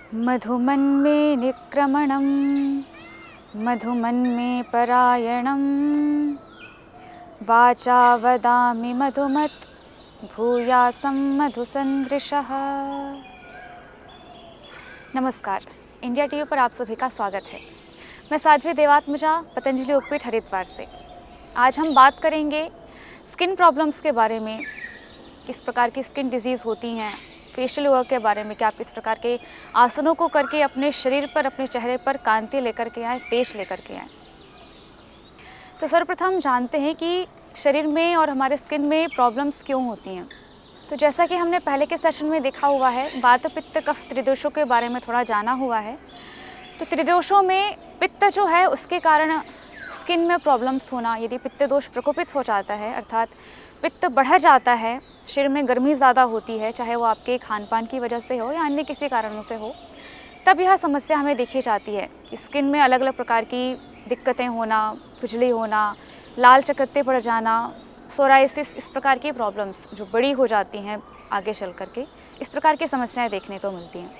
मधुमन में निक्रमणं मधुमन में परायणं वाचा वदामि मधुमत् भूयासं मधुसंदृशः। नमस्कार, इंडिया टीवी पर आप सभी का स्वागत है। मैं साध्वी देवात्मजा, पतंजलि योगपीठ हरिद्वार से। आज हम बात करेंगे स्किन प्रॉब्लम्स के बारे में, किस प्रकार की स्किन डिजीज़ होती हैं, फेशियल वर्क के बारे में कि आप किस प्रकार के आसनों को करके अपने शरीर पर, अपने चेहरे पर कांति लेकर के आएँ, तेज लेकर के आएँ। तो सर्वप्रथम जानते हैं कि शरीर में और हमारे स्किन में प्रॉब्लम्स क्यों होती हैं। तो जैसा कि हमने पहले के सेशन में देखा हुआ है, वात पित्त कफ त्रिदोषों के बारे में थोड़ा जाना हुआ है। तो त्रिदोषों में पित्त जो है उसके कारण स्किन में प्रॉब्लम्स होना, यदि पित्त दोष प्रकोपित हो जाता है अर्थात पित्त बढ़ जाता है, शरीर में गर्मी ज़्यादा होती है, चाहे वो आपके खान पान की वजह से हो या अन्य किसी कारणों से हो, तब यह समस्या हमें देखी जाती है कि स्किन में अलग अलग प्रकार की दिक्कतें होना, खुजली होना, लाल चकत्ते पड़ जाना, सोराइसिस, इस प्रकार की प्रॉब्लम्स जो बड़ी हो जाती हैं आगे चल कर के, इस प्रकार की समस्याएं देखने को मिलती हैं।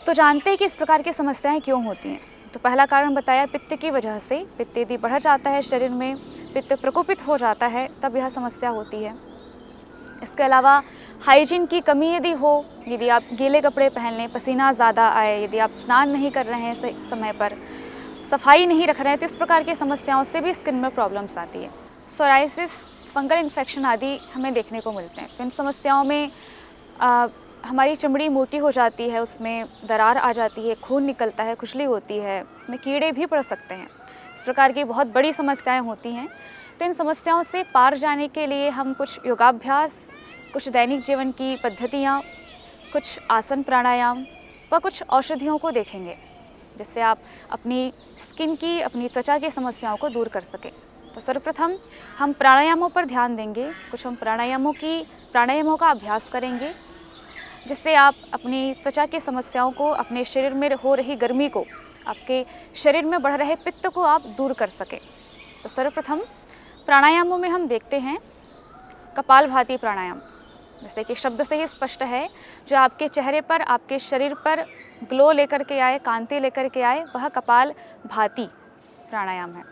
तो जानते हैं कि इस प्रकार की समस्याएं क्यों होती हैं। तो पहला कारण बताया पित्त की वजह से। पित्त यदि बढ़ जाता है शरीर में, पित्त प्रकोपित हो जाता है, तब यह समस्या होती है। इसके अलावा हाइजीन की कमी यदि हो, यदि आप गीले कपड़े पहन लें, पसीना ज़्यादा आए, यदि आप स्नान नहीं कर रहे हैं समय पर, सफाई नहीं रख रहे हैं, तो इस प्रकार की समस्याओं से भी स्किन में प्रॉब्लम्स आती है। सोराइसिस, फंगल इन्फेक्शन आदि हमें देखने को मिलते हैं। इन समस्याओं में हमारी चमड़ी मोटी हो जाती है, उसमें दरार आ जाती है, खून निकलता है, खुजली होती है, उसमें कीड़े भी पड़ सकते हैं। इस प्रकार की बहुत बड़ी समस्याएं होती हैं। तो इन समस्याओं से पार जाने के लिए हम कुछ योगाभ्यास, कुछ दैनिक जीवन की पद्धतियाँ, कुछ आसन प्राणायाम व कुछ औषधियों को देखेंगे, जिससे आप अपनी स्किन की, अपनी त्वचा की समस्याओं को दूर कर सकें। तो सर्वप्रथम हम प्राणायामों पर ध्यान देंगे। कुछ हम प्राणायामों का अभ्यास करेंगे, जिससे आप अपनी त्वचा की समस्याओं को, अपने शरीर में हो रही गर्मी को, आपके शरीर में बढ़ रहे पित्त को आप दूर कर सकें। तो सर्वप्रथम प्राणायामों में हम देखते हैं कपालभाति प्राणायाम। जैसे कि शब्द से ही स्पष्ट है, जो आपके चेहरे पर, आपके शरीर पर ग्लो लेकर के आए, कांति लेकर के आए, वह कपालभाति प्राणायाम है।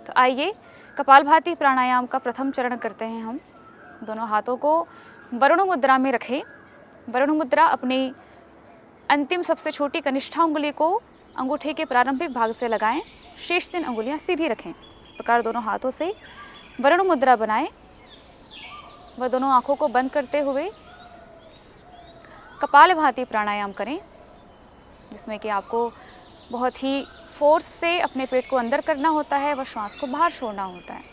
तो आइए कपालभाति प्राणायाम का प्रथम चरण करते हैं हम। दोनों हाथों को वरुण मुद्रा में रखें। वरुण मुद्रा अपनी अंतिम सबसे छोटी कनिष्ठा उंगली को अंगूठे के प्रारंभिक भाग से लगाएं, शेष 3 अंगुलियां सीधी रखें। इस प्रकार दोनों हाथों से वरुण मुद्रा बनाएं व दोनों आंखों को बंद करते हुए कपालभाति प्राणायाम करें, जिसमें कि आपको बहुत ही फोर्स से अपने पेट को अंदर करना होता है व श्वास को बाहर छोड़ना होता है।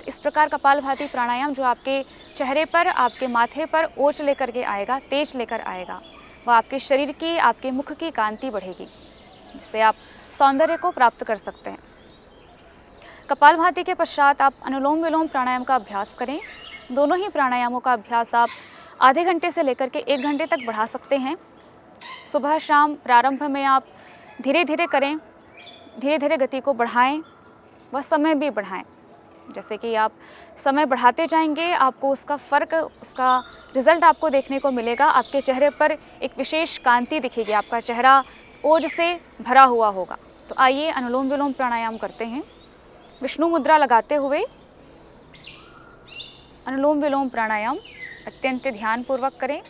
इस प्रकार कपालभाति प्राणायाम जो आपके चेहरे पर, आपके माथे पर ओज लेकर के आएगा, तेज लेकर आएगा, वह आपके शरीर की, आपके मुख की कांति बढ़ेगी, जिससे आप सौंदर्य को प्राप्त कर सकते हैं। कपालभाति के पश्चात आप अनुलोम विलोम प्राणायाम का अभ्यास करें। दोनों ही प्राणायामों का अभ्यास आप आधे घंटे से लेकर के 1 घंटे तक बढ़ा सकते हैं। सुबह शाम प्रारंभ में आप धीरे धीरे करें, धीरे धीरे गति को बढ़ाएं व समय भी बढ़ाएं। जैसे कि आप समय बढ़ाते जाएंगे, आपको उसका फ़र्क, उसका रिज़ल्ट आपको देखने को मिलेगा। आपके चेहरे पर एक विशेष कांति दिखेगी, आपका चेहरा ओज से भरा हुआ होगा। तो आइए अनुलोम विलोम प्राणायाम करते हैं। विष्णु मुद्रा लगाते हुए अनुलोम विलोम प्राणायाम अत्यंत ध्यानपूर्वक करें।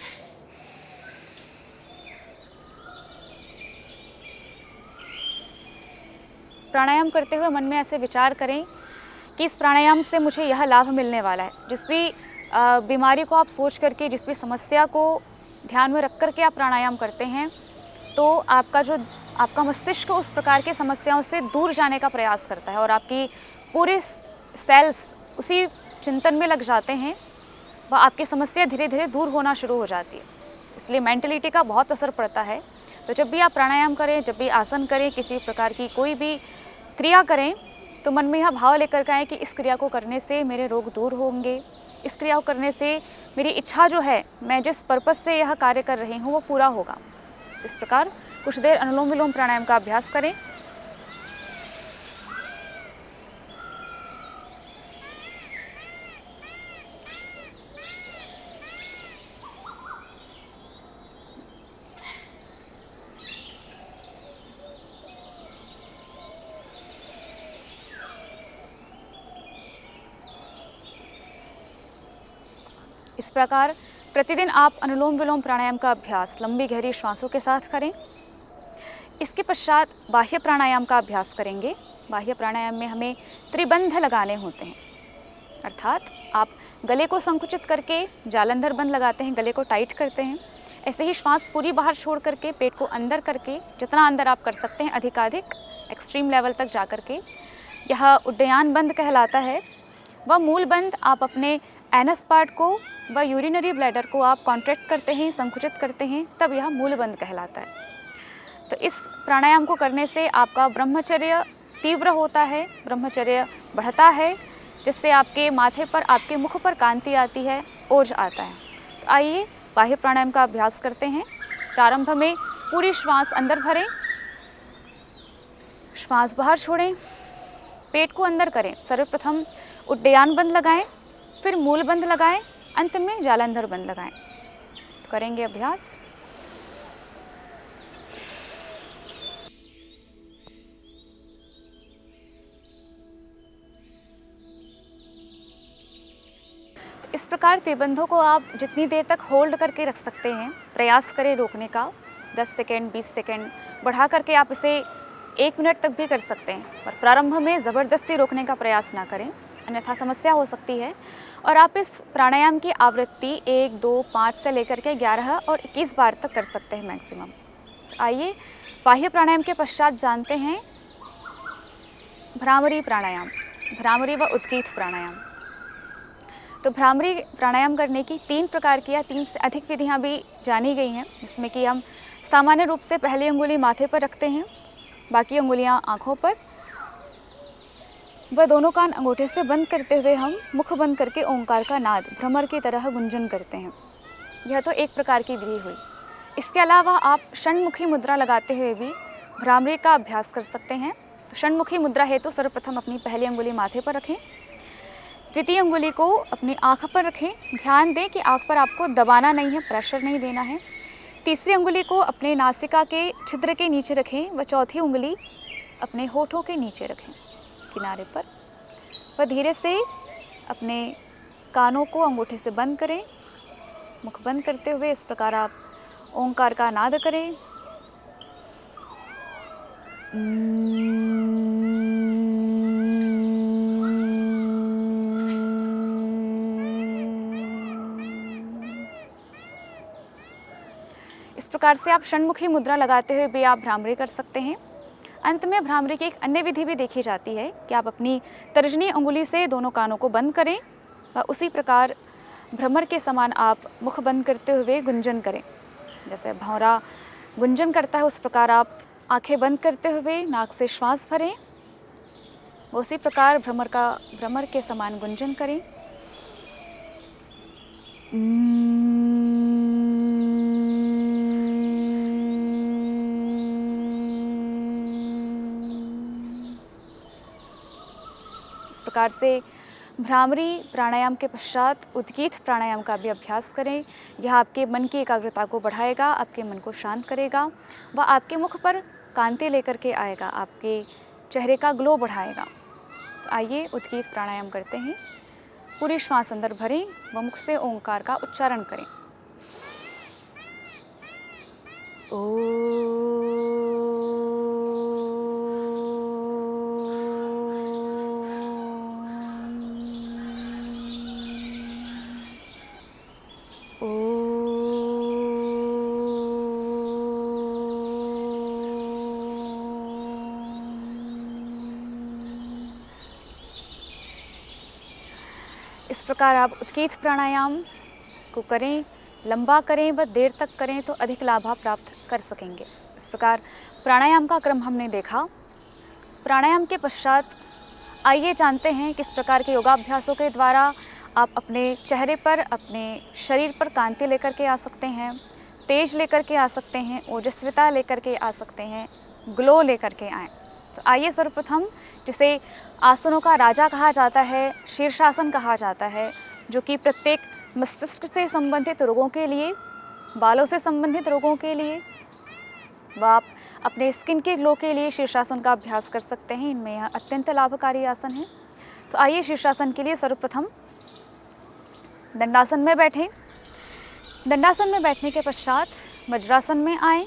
प्राणायाम करते हुए मन में ऐसे विचार करें कि इस प्राणायाम से मुझे यह लाभ मिलने वाला है। जिस भी बीमारी को आप सोच करके, जिस भी समस्या को ध्यान में रख करके आप प्राणायाम करते हैं, तो आपका मस्तिष्क उस प्रकार की समस्याओं से दूर जाने का प्रयास करता है और आपकी पूरे सेल्स उसी चिंतन में लग जाते हैं व आपकी समस्या धीरे धीरे दूर होना शुरू हो जाती है। इसलिए मेंटलिटी का बहुत असर पड़ता है। तो जब भी आप प्राणायाम करें, जब भी आसन करें, किसी प्रकार की कोई भी क्रिया करें, तो मन में यह भाव लेकर के आए कि इस क्रिया को करने से मेरे रोग दूर होंगे, इस क्रिया को करने से मेरी इच्छा जो है, मैं जिस पर्पस से यह कार्य कर रही हूँ, वो पूरा होगा। तो इस प्रकार कुछ देर अनुलोम विलोम प्राणायाम का अभ्यास करें। इस प्रकार प्रतिदिन आप अनुलोम विलोम प्राणायाम का अभ्यास लंबी गहरी श्वासों के साथ करें। इसके पश्चात बाह्य प्राणायाम का अभ्यास करेंगे। बाह्य प्राणायाम में हमें त्रिबंध लगाने होते हैं, अर्थात आप गले को संकुचित करके जालंधर बंध लगाते हैं, गले को टाइट करते हैं। ऐसे ही श्वास पूरी बाहर छोड़ करके पेट को अंदर करके, जितना अंदर आप कर सकते हैं अधिकाधिक एक्सट्रीम लेवल तक जा कर के, यह उड्डयन बंध कहलाता है। वह मूल बंध आप अपने एनस पार्ट को व यूरिनरी ब्लैडर को आप कॉन्ट्रैक्ट करते हैं, संकुचित करते हैं, तब यह मूल बंध कहलाता है। तो इस प्राणायाम को करने से आपका ब्रह्मचर्य तीव्र होता है, ब्रह्मचर्य बढ़ता है, जिससे आपके माथे पर, आपके मुख पर कांति आती है, ओज आता है। तो आइए बाह्य प्राणायाम का अभ्यास करते हैं। प्रारंभ में पूरी श्वास अंदर भरें, श्वास बाहर छोड़ें, पेट को अंदर करें। सर्वप्रथम उड्डयन बंध लगाएं, फिर मूल बंध लगाएं, अंत में जालंधर बंध लगाएं। तो करेंगे अभ्यास। इस प्रकार त्रिबंधों को आप जितनी देर तक होल्ड करके रख सकते हैं, प्रयास करें रोकने का। 10 सेकेंड, 20 सेकेंड बढ़ा करके आप इसे 1 मिनट तक भी कर सकते हैं, पर प्रारंभ में ज़बरदस्ती रोकने का प्रयास ना करें, अन्यथा समस्या हो सकती है। और आप इस प्राणायाम की आवृत्ति 1, 2, 5 से लेकर के 11 और 21 बार तक कर सकते हैं मैक्सिमम। आइए बाह्य प्राणायाम के पश्चात जानते हैं भ्रामरी प्राणायाम, भ्रामरी व उद्गीत प्राणायाम। तो भ्रामरी प्राणायाम करने की 3 प्रकार की या 3 से अधिक विधियां भी जानी गई हैं, जिसमें कि हम सामान्य रूप से पहली अंगुली माथे पर रखते हैं, बाकी अंगुलियां आँखों पर, वह दोनों कान अंगूठे से बंद करते हुए हम मुख बंद करके ओंकार का नाद भ्रमर की तरह गुंजन करते हैं। यह तो एक प्रकार की विधि हुई। इसके अलावा आप षण्मुखी मुद्रा लगाते हुए भी भ्रामरी का अभ्यास कर सकते हैं। तो षण्मुखी मुद्रा हेतु सर्वप्रथम अपनी पहली अंगुली माथे पर रखें, द्वितीय अंगुली को अपनी आँख पर रखें। ध्यान दें कि आँख पर आपको दबाना नहीं है, प्रेशर नहीं देना है। तीसरी अंगुली को अपने नासिका के छिद्र के नीचे रखें व चौथी उंगली अपने होठों के नीचे रखें किनारे पर। वह धीरे से अपने कानों को अंगूठे से बंद करें, मुख बंद करते हुए इस प्रकार आप ओंकार का नाद करें। इस प्रकार से आप षण्मुखी मुद्रा लगाते हुए भी आप भ्रामरी कर सकते हैं। अंत में भ्रामरी की एक अन्य विधि भी देखी जाती है कि आप अपनी तर्जनी अंगुली से दोनों कानों को बंद करें व उसी प्रकार भ्रमर के समान आप मुख बंद करते हुए गुंजन करें। जैसे भौरा गुंजन करता है उस प्रकार आप आंखें बंद करते हुए नाक से श्वास भरें, उसी प्रकार भ्रमर के समान गुंजन करें। प्रकार से भ्रामरी प्राणायाम के पश्चात उद्गीत प्राणायाम का भी अभ्यास करें। यह आपके मन की एकाग्रता को बढ़ाएगा, आपके मन को शांत करेगा व आपके मुख पर कांति लेकर के आएगा, आपके चेहरे का ग्लो बढ़ाएगा। तो आइए उद्गीत प्राणायाम करते हैं। पूरी श्वास अंदर भरें व मुख से ओंकार का उच्चारण करें। इस प्रकार आप उद्गीत प्राणायाम को करें, लंबा करें व देर तक करें तो अधिक लाभ प्राप्त कर सकेंगे। इस प्रकार प्राणायाम का क्रम हमने देखा। प्राणायाम के पश्चात आइए जानते हैं किस प्रकार के योगाभ्यासों के द्वारा आप अपने चेहरे पर, अपने शरीर पर कांति लेकर के आ सकते हैं, तेज लेकर के आ सकते हैं, ओजस्विता लेकर के आ सकते हैं, ग्लो लेकर के आएँ। तो आइए सर्वप्रथम, जिसे आसनों का राजा कहा जाता है, शीर्षासन कहा जाता है, जो कि प्रत्येक मस्तिष्क से संबंधित रोगों के लिए, बालों से संबंधित रोगों के लिए व आप अपने स्किन के ग्लो के लिए शीर्षासन का अभ्यास कर सकते हैं। इनमें यह अत्यंत लाभकारी आसन है। तो आइए शीर्षासन के लिए सर्वप्रथम दंडासन में बैठें। दंडासन में बैठने के पश्चात वज्रासन में आएं।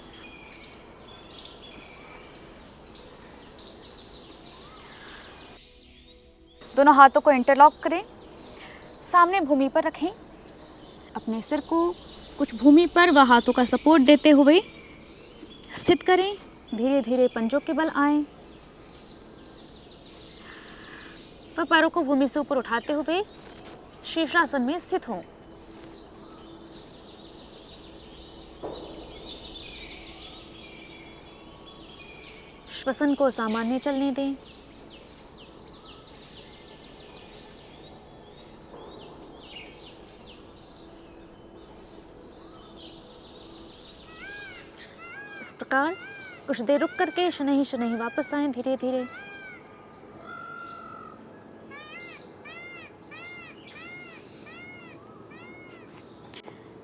दोनों हाथों को इंटरलॉक करें, सामने भूमि पर रखें। अपने सिर को कुछ भूमि पर व हाथों का सपोर्ट देते हुए स्थित करें। धीरे धीरे पंजों के बल आएं व पैरों को भूमि से ऊपर उठाते हुए शीर्षासन में स्थित हों। श्वसन को सामान्य चलने दें। इस प्रकार कुछ देर रुक करके शनैः शनैः वापस आएं धीरे धीरे।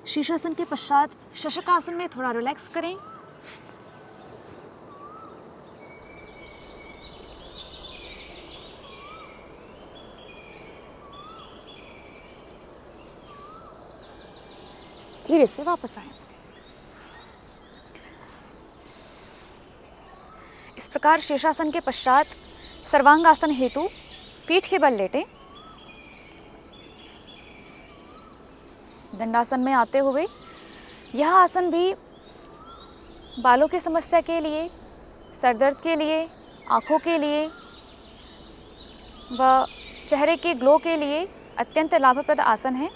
शीर्षासन के पश्चात शशकासन में थोड़ा रिलैक्स करें। धीरे से वापस आएं। इस प्रकार शीर्षासन के पश्चात सर्वांगासन हेतु पीठ के बल लेटें। दंडासन में आते हुए यह आसन भी बालों की समस्या के लिए, सर दर्द के लिए, आँखों के लिए व चेहरे के ग्लो के लिए अत्यंत लाभप्रद आसन है।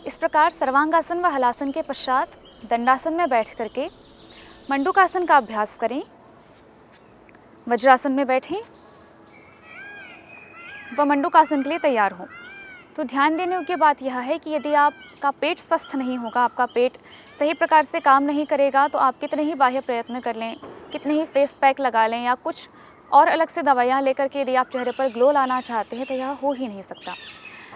इस प्रकार सर्वांगासन व हलासन के पश्चात दंडासन में बैठ करके मंडूकासन का अभ्यास करें। वज्रासन में बैठें व मंडूकासन के लिए तैयार हों। तो ध्यान देने योग्य बात यह है कि यदि आपका पेट स्वस्थ नहीं होगा, आपका पेट सही प्रकार से काम नहीं करेगा, तो आप कितने ही बाह्य प्रयत्न कर लें, कितने ही फेस पैक लगा लें या कुछ और अलग से दवाइयाँ लेकर के यदि आप चेहरे पर ग्लो लाना चाहते हैं तो यह हो ही नहीं सकता।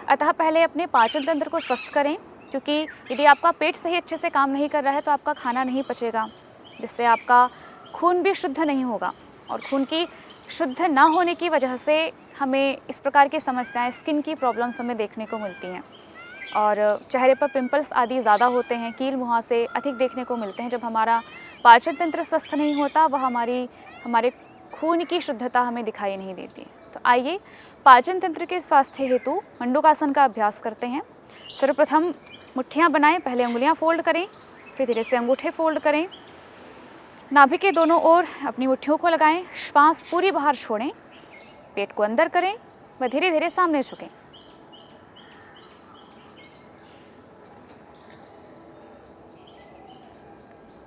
अतः पहले अपने पाचन तंत्र को स्वस्थ करें, क्योंकि यदि आपका पेट सही अच्छे से काम नहीं कर रहा है तो आपका खाना नहीं पचेगा, जिससे आपका खून भी शुद्ध नहीं होगा और खून की शुद्ध ना होने की वजह से हमें इस प्रकार की समस्याएं, स्किन की प्रॉब्लम्स हमें देखने को मिलती हैं और चेहरे पर पिंपल्स आदि ज़्यादा होते हैं, कील मुहासे अधिक देखने को मिलते हैं। जब हमारा पाचन तंत्र स्वस्थ नहीं होता वह हमारे खून की शुद्धता हमें दिखाई नहीं देती। तो आइए पाचन तंत्र के स्वास्थ्य हेतु मंडूकासन का अभ्यास करते हैं। सर्वप्रथम मुट्ठियाँ बनाएं, पहले उंगलियां फोल्ड करें, फिर धीरे से अंगूठे फोल्ड करें। नाभि के दोनों ओर अपनी मुट्ठियों को लगाएं, श्वास पूरी बाहर छोड़ें, पेट को अंदर करें व धीरे धीरे सामने झुकें।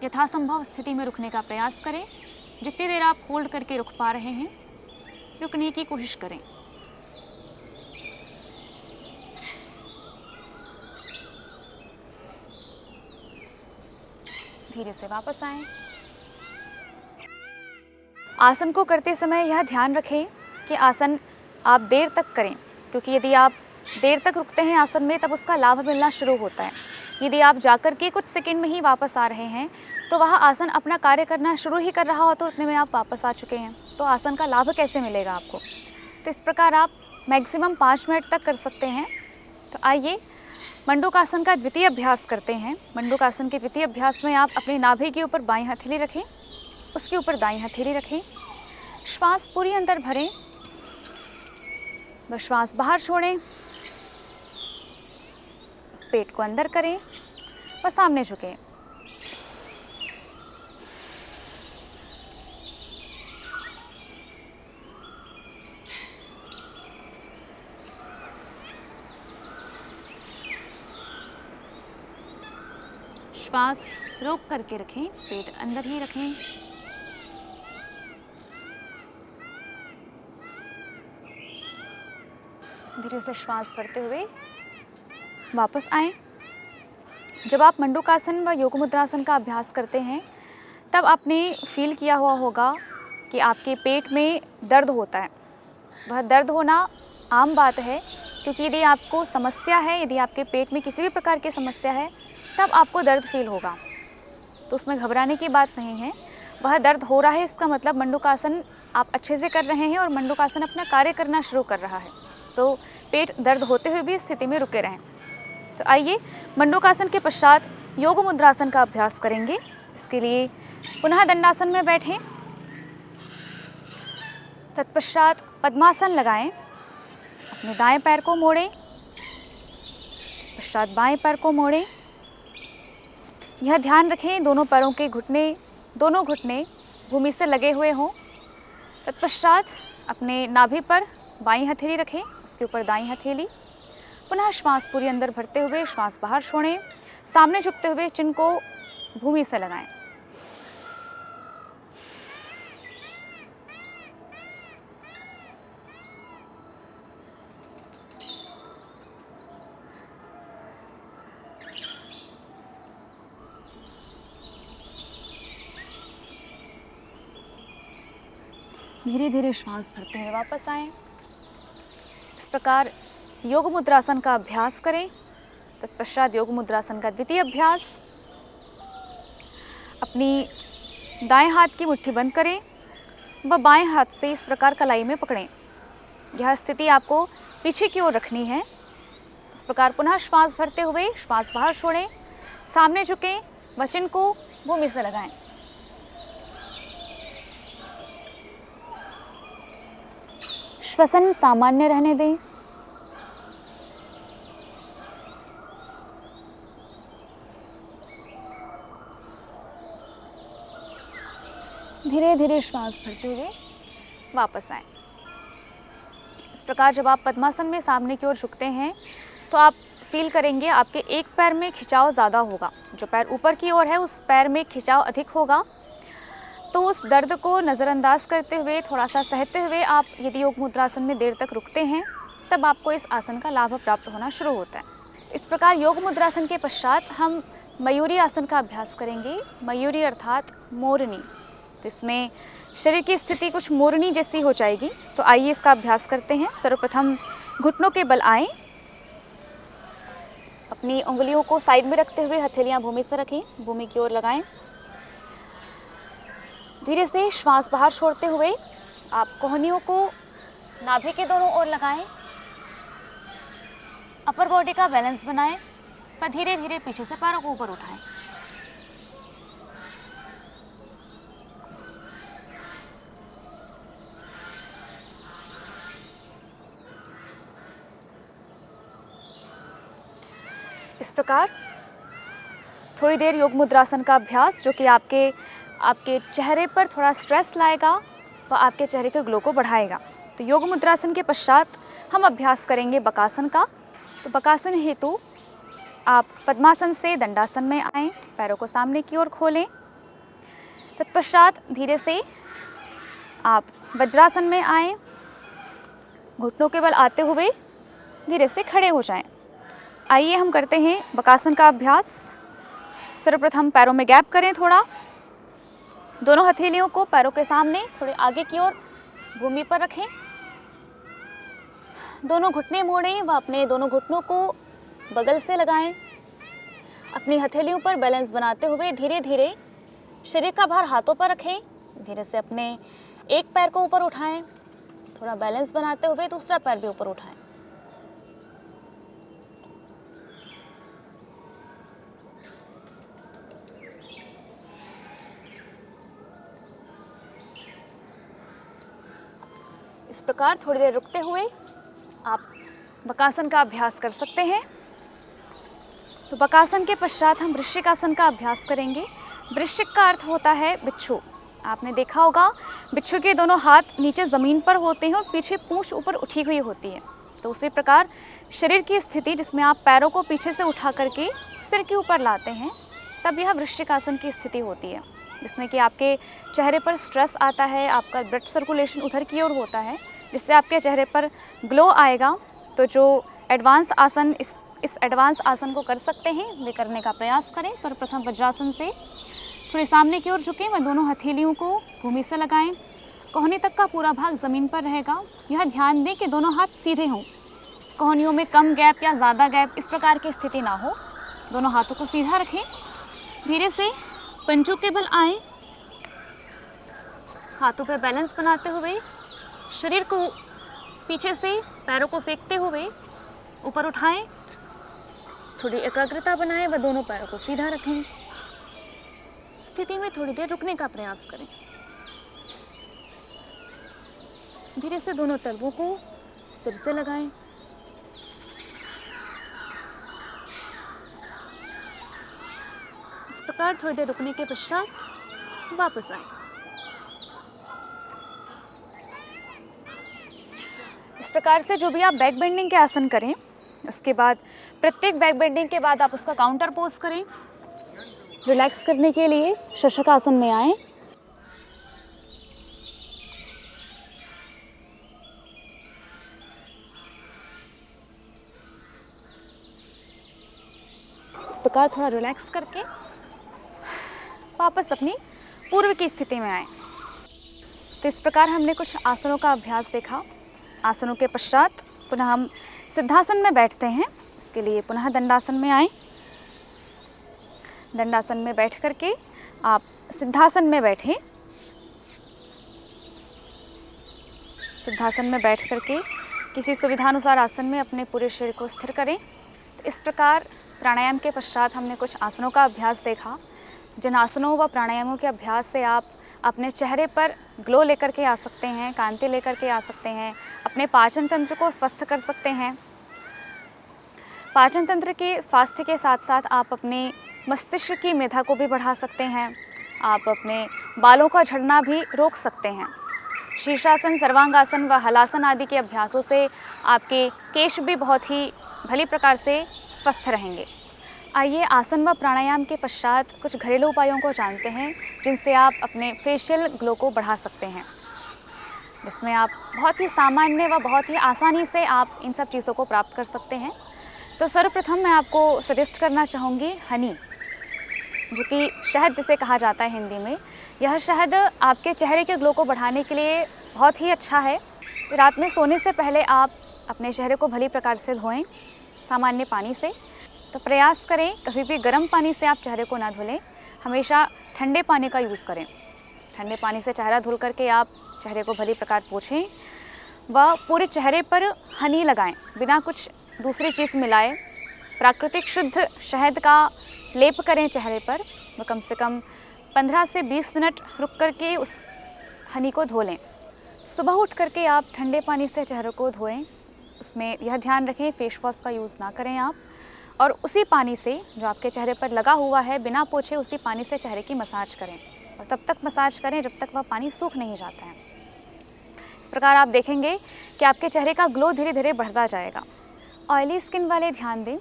यथासंभव स्थिति में रुकने का प्रयास करें। जितनी देर आप होल्ड करके रुक पा रहे हैं, रुकने की कोशिश करें। धीरे से वापस आएं। आसन को करते समय यह ध्यान रखें कि आसन आप देर तक करें, क्योंकि यदि आप देर तक रुकते हैं आसन में तब उसका लाभ मिलना शुरू होता है। यदि आप जाकर के कुछ सेकंड में ही वापस आ रहे हैं तो वह आसन अपना कार्य करना शुरू ही कर रहा हो तो उतने में आप वापस आ चुके हैं, तो आसन का लाभ कैसे मिलेगा आपको। तो इस प्रकार आप मैक्सिमम 5 मिनट तक कर सकते हैं। तो आइए मंडूकासन का द्वितीय अभ्यास करते हैं। मंडूकासन के द्वितीय अभ्यास में आप अपनी नाभि के ऊपर बाईं हथेली रखें, उसके ऊपर दाईं हथेली रखें, श्वास पूरी अंदर भरें, बस श्वास बाहर छोड़ें, पेट को अंदर करें, बस सामने झुकें। श्वास रोक करके रखें, पेट अंदर ही रखें। धीरे से श्वास भरते हुए वापस आएं। जब आप मंडूकासन व योग मुद्रासन का अभ्यास करते हैं तब आपने फील किया हुआ होगा कि आपके पेट में दर्द होता है। वह दर्द होना आम बात है, क्योंकि यदि आपको समस्या है, यदि आपके पेट में किसी भी प्रकार की समस्या है तब आपको दर्द फील होगा, तो उसमें घबराने की बात नहीं है। वह दर्द हो रहा है, इसका मतलब मंडूकासन आप अच्छे से कर रहे हैं और मंडूकासन अपना कार्य करना शुरू कर रहा है, तो पेट दर्द होते हुए भी इस स्थिति में रुके रहें। तो आइए मंडूकासन के पश्चात योग मुद्रासन का अभ्यास करेंगे। इसके लिए पुनः दंडासन में बैठें, तत्पश्चात पद्मासन लगाएं, अपने दाएं पैर को मोड़ें, पश्चात बाएं पैर को मोड़ें। यह ध्यान रखें दोनों पैरों के दोनों घुटने भूमि से लगे हुए हों। तत्पश्चात अपने नाभि पर बाईं हथेली रखें, उसके ऊपर दाईं हथेली। पुनः श्वास पूरी अंदर भरते हुए श्वास बाहर छोड़ें, सामने झुकते हुए चिन को भूमि से लगाएं। धीरे धीरे श्वास भरते हुए वापस आएं। इस प्रकार योग मुद्रासन का अभ्यास करें। तत्पश्चात योग मुद्रासन का द्वितीय अभ्यास, अपनी दाएं हाथ की मुट्ठी बंद करें व बाएं हाथ से इस प्रकार कलाई में पकड़ें। यह स्थिति आपको पीछे की ओर रखनी है। इस प्रकार पुनः श्वास भरते हुए श्वास बाहर छोड़ें, सामने झुकें, वचन को भूमि से लगाएं। श्वसन सामान्य रहने दें। धीरे धीरे श्वास भरते हुए वापस आएं। इस प्रकार जब आप पद्मासन में सामने की ओर झुकते हैं तो आप फील करेंगे आपके एक पैर में खिंचाव ज़्यादा होगा। जो पैर ऊपर की ओर है उस पैर में खिंचाव अधिक होगा। तो उस दर्द को नज़रअंदाज करते हुए, थोड़ा सा सहते हुए आप यदि योग मुद्रासन में देर तक रुकते हैं तब आपको इस आसन का लाभ प्राप्त होना शुरू होता है। इस प्रकार योग मुद्रासन के पश्चात हम मयूरी आसन का अभ्यास करेंगे। मयूरी अर्थात मोरनी। तो इसमें शरीर की स्थिति कुछ मोरनी जैसी हो जाएगी। तो आइए इसका अभ्यास करते हैं। सर्वप्रथम घुटनों के बल आएँ, अपनी उंगलियों को साइड में रखते हुए हथेलियाँ भूमि से रखें, भूमि की ओर लगाएं। धीरे से श्वास बाहर छोड़ते हुए आप कोहनियों को नाभि के दोनों ओर लगाएं, अपर बॉडी का बैलेंस बनाएं, पर धीरे धीरे पीछे से पैरों को ऊपर उठाएं। इस प्रकार थोड़ी देर योग मुद्रासन का अभ्यास, जो कि आपके चेहरे पर थोड़ा स्ट्रेस लाएगा व आपके चेहरे के ग्लो को बढ़ाएगा। तो योग मुद्रासन के पश्चात हम अभ्यास करेंगे बकासन का। तो बकासन हेतु आप पद्मासन से दंडासन में आएं, पैरों को सामने की ओर खोलें। तत्पश्चात धीरे से आप वज्रासन में आएं, घुटनों के बल आते हुए धीरे से खड़े हो जाएं। आइए हम करते हैं बकासन का अभ्यास। सर्वप्रथम पैरों में गैप करें, थोड़ा दोनों हथेलियों को पैरों के सामने थोड़े आगे की ओर भूमि पर रखें। दोनों घुटने मोड़ें व अपने दोनों घुटनों को बगल से लगाएं। अपनी हथेलियों पर बैलेंस बनाते हुए धीरे धीरे शरीर का भार हाथों पर रखें। धीरे से अपने एक पैर को ऊपर उठाएं, थोड़ा बैलेंस बनाते हुए दूसरा पैर भी ऊपर उठाएं। इस प्रकार थोड़ी देर रुकते हुए आप बकासन का अभ्यास कर सकते हैं। तो बकासन के पश्चात हम वृश्चिकासन का अभ्यास करेंगे। वृश्चिक का अर्थ होता है बिच्छू। आपने देखा होगा बिच्छू के दोनों हाथ नीचे ज़मीन पर होते हैं और पीछे पूंछ ऊपर उठी हुई होती है। तो उसी प्रकार शरीर की स्थिति जिसमें आप पैरों को पीछे से उठा करके सिर के ऊपर लाते हैं, तब यह वृश्चिकासन की स्थिति होती है, जिसमें कि आपके चेहरे पर स्ट्रेस आता है, आपका ब्लड सर्कुलेशन उधर की ओर होता है, जिससे आपके चेहरे पर ग्लो आएगा। तो जो एडवांस आसन इस एडवांस आसन को कर सकते हैं वे करने का प्रयास करें। सर्वप्रथम वज्रासन से थोड़े सामने की ओर झुकें व दोनों हथेलियों को भूमि से लगाएं। कोहनी तक का पूरा भाग ज़मीन पर रहेगा। यह ध्यान दें कि दोनों हाथ सीधे हों, कोहनियों में कम गैप या ज़्यादा गैप इस प्रकार की स्थिति ना हो। दोनों हाथों को सीधा रखें। धीरे से पंजों के बल आएँ, हाथों पर बैलेंस बनाते हुए शरीर को पीछे से पैरों को फेंकते हुए ऊपर उठाएं। थोड़ी एकाग्रता बनाएं व दोनों पैरों को सीधा रखें। स्थिति में थोड़ी देर रुकने का प्रयास करें। धीरे से दोनों तलवों को सिर से लगाएं। इस प्रकार थोड़ी देर रुकने के पश्चात वापस आएं। इस प्रकार से जो भी आप बैक बेंडिंग के आसन करें, उसके बाद प्रत्येक बैक बेंडिंग के बाद आप उसका काउंटर पोज करें। रिलैक्स करने के लिए शशकासन में आएं। इस प्रकार थोड़ा रिलैक्स करके वापस अपनी पूर्व की स्थिति में आएं। तो इस प्रकार हमने कुछ आसनों का अभ्यास देखा। आसनों के पश्चात पुनः हम सिद्धासन में बैठते हैं। इसके लिए पुनः दंडासन में आएं। दंडासन में बैठ करके आप सिद्धासन में बैठें। सिद्धासन में बैठ करके किसी सुविधानुसार आसन में अपने पूरे शरीर को स्थिर करें। तो इस प्रकार प्राणायाम के पश्चात हमने कुछ आसनों का अभ्यास देखा। जिन आसनों व प्राणायामों के अभ्यास से आप अपने चेहरे पर ग्लो लेकर के आ सकते हैं, कांति लेकर के आ सकते हैं, अपने पाचन तंत्र को स्वस्थ कर सकते हैं। पाचन तंत्र के स्वास्थ्य के साथ साथ आप अपने मस्तिष्क की मेधा को भी बढ़ा सकते हैं। आप अपने बालों का झड़ना भी रोक सकते हैं। शीर्षासन, सर्वांगासन व हलासन आदि के अभ्यासों से आपके केश भी बहुत ही भली प्रकार से स्वस्थ रहेंगे। आइए आसन व प्राणायाम के पश्चात कुछ घरेलू उपायों को जानते हैं, जिनसे आप अपने फेशियल ग्लो को बढ़ा सकते हैं, जिसमें आप बहुत ही सामान्य व बहुत ही आसानी से आप इन सब चीज़ों को प्राप्त कर सकते हैं। तो सर्वप्रथम मैं आपको सजेस्ट करना चाहूँगी हनी, जो कि शहद जिसे कहा जाता है हिंदी में। यह शहद आपके चेहरे के ग्लो को बढ़ाने के लिए बहुत ही अच्छा है। तो रात में सोने से पहले आप अपने चेहरे को भली प्रकार से धोएं सामान्य पानी से। तो प्रयास करें कभी भी गर्म पानी से आप चेहरे को ना धुलें, हमेशा ठंडे पानी का यूज़ करें। ठंडे पानी से चेहरा धुल करके आप चेहरे को भली प्रकार पोंछें व पूरे चेहरे पर हनी लगाएं, बिना कुछ दूसरी चीज़ मिलाए। प्राकृतिक शुद्ध शहद का लेप करें चेहरे पर व कम से कम 15 से 20 मिनट रुक करके उस हनी को धो लें। सुबह उठ करके आप ठंडे पानी से चेहरे को धोएं। उसमें यह ध्यान रखें फेस वॉश का यूज़ ना करें आप, और उसी पानी से जो आपके चेहरे पर लगा हुआ है बिना पोछे उसी पानी से चेहरे की मसाज करें, और तब तक मसाज करें जब तक वह पानी सूख नहीं जाता है। इस प्रकार आप देखेंगे कि आपके चेहरे का ग्लो धीरे धीरे बढ़ता जाएगा। ऑयली स्किन वाले ध्यान दें,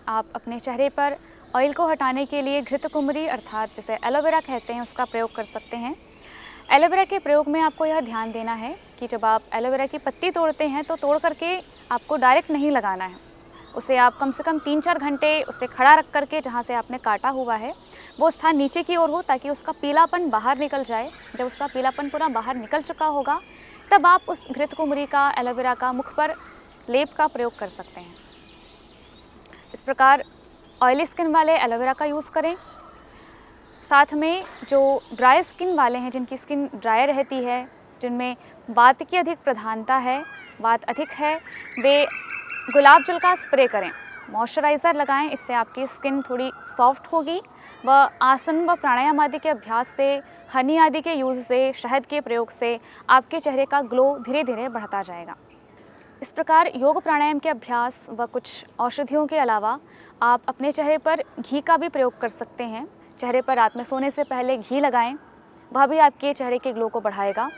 आप अपने चेहरे पर ऑयल को हटाने के लिए घृतकुमारी अर्थात जिसे एलोवेरा कहते हैं उसका प्रयोग कर सकते हैं। एलोवेरा के प्रयोग में आपको यह ध्यान देना है कि जब आप एलोवेरा की पत्ती तोड़ते हैं तो तोड़ करके आपको डायरेक्ट नहीं लगाना है। उसे आप कम से कम 3-4 घंटे उसे खड़ा रख करके जहाँ से आपने काटा हुआ है वो स्थान नीचे की ओर हो, ताकि उसका पीलापन बाहर निकल जाए। जब उसका पीलापन पूरा बाहर निकल चुका होगा तब आप उस घृतकुमारी का, एलोवेरा का मुख पर लेप का प्रयोग कर सकते हैं। इस प्रकार ऑयली स्किन वाले एलोवेरा का यूज़ करें। साथ में जो ड्राई स्किन वाले हैं, जिनकी स्किन ड्राई रहती है, जिनमें वात की अधिक प्रधानता है, वात अधिक है, वे गुलाब जल का स्प्रे करें। मॉइस्चराइज़र लगाएं, इससे आपकी स्किन थोड़ी सॉफ्ट होगी। व आसन व प्राणायाम आदि के अभ्यास से, हनी आदि के यूज़ से, शहद के प्रयोग से आपके चेहरे का ग्लो धीरे धीरे बढ़ता जाएगा। इस प्रकार योग प्राणायाम के अभ्यास व कुछ औषधियों के अलावा आप अपने चेहरे पर घी का भी प्रयोग कर सकते हैं। चेहरे पर रात में सोने से पहले घी लगाएं, वह भी आपके चेहरे के ग्लो को बढ़ाएगा।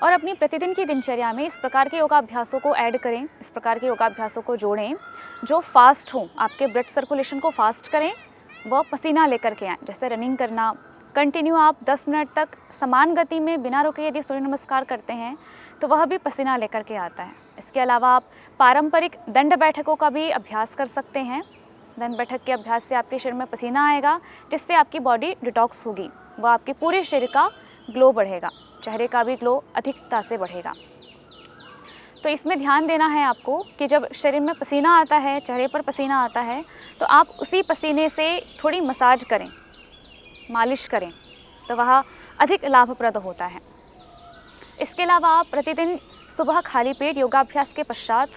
और अपनी प्रतिदिन की दिनचर्या में इस प्रकार के योगाभ्यासों को ऐड करें, इस प्रकार के योगाभ्यासों को जोड़ें जो फास्ट हों, आपके ब्लड सर्कुलेशन को फास्ट करें व पसीना लेकर के आएँ। जैसे रनिंग करना, कंटिन्यू आप 10 मिनट तक समान गति में बिना रुके यदि सूर्य नमस्कार करते हैं तो वह भी पसीना लेकर के आता है। इसके अलावा आप पारंपरिक दंड बैठकों का भी अभ्यास कर सकते हैं। दंड बैठक के अभ्यास से आपके शरीर में पसीना आएगा, जिससे आपकी बॉडी डिटॉक्स होगी व आपके पूरे शरीर का ग्लो बढ़ेगा, चेहरे का भी ग्लो अधिकता से बढ़ेगा। तो इसमें ध्यान देना है आपको कि जब शरीर में पसीना आता है, चेहरे पर पसीना आता है, तो आप उसी पसीने से थोड़ी मसाज करें, मालिश करें, तो वह अधिक लाभप्रद होता है। इसके अलावा आप प्रतिदिन सुबह खाली पेट योगाभ्यास के पश्चात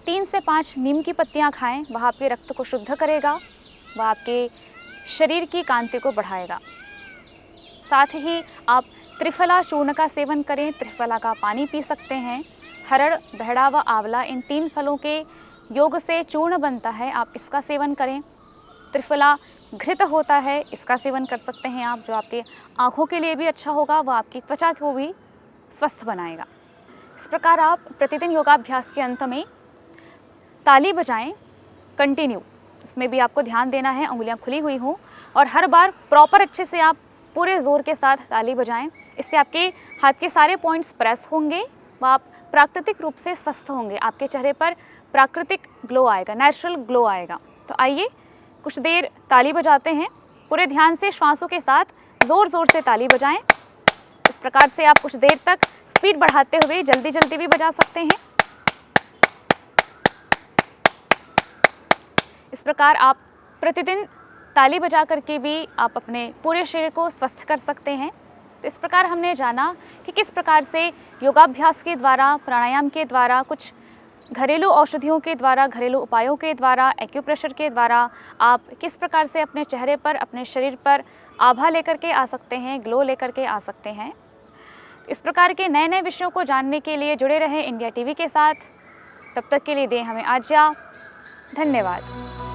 3 से 5 नीम की पत्तियां खाएं। वह आपके रक्त को शुद्ध करेगा, वह आपके शरीर की कांति को बढ़ाएगा। साथ ही आप त्रिफला चूर्ण का सेवन करें, त्रिफला का पानी पी सकते हैं। हरड़, बहड़ा व आंवला, इन 3 फलों के योग से चूर्ण बनता है, आप इसका सेवन करें। त्रिफला घृत होता है, इसका सेवन कर सकते हैं आप, जो आपके आँखों के लिए भी अच्छा होगा, वह आपकी त्वचा को भी स्वस्थ बनाएगा। इस प्रकार आप प्रतिदिन योगाभ्यास के अंत में ताली बजाएं कंटिन्यू। इसमें भी आपको ध्यान देना है, उंगलियां खुली हुई हों और हर बार प्रॉपर अच्छे से आप पूरे ज़ोर के साथ ताली बजाएं। इससे आपके हाथ के सारे पॉइंट्स प्रेस होंगे व आप प्राकृतिक रूप से स्वस्थ होंगे। आपके चेहरे पर प्राकृतिक ग्लो आएगा, नेचुरल ग्लो आएगा। तो आइए कुछ देर ताली बजाते हैं। पूरे ध्यान से श्वासों के साथ ज़ोर ज़ोर से ताली बजाएं। इस प्रकार से आप कुछ देर तक स्पीड बढ़ाते हुए जल्दी जल्दी भी बजा सकते हैं। इस प्रकार आप प्रतिदिन ताली बजा करके भी आप अपने पूरे शरीर को स्वस्थ कर सकते हैं। तो इस प्रकार हमने जाना कि किस प्रकार से योगाभ्यास के द्वारा, प्राणायाम के द्वारा, कुछ घरेलू औषधियों के द्वारा, घरेलू उपायों के द्वारा, एक्यूप्रेशर के द्वारा आप किस प्रकार से अपने चेहरे पर, अपने शरीर पर आभा लेकर के आ सकते हैं, ग्लो लेकर के आ सकते हैं। इस प्रकार के नए नए विषयों को जानने के लिए जुड़े रहें इंडिया टीवी के साथ। तब तक के लिए दें हमें आज्ञा। धन्यवाद।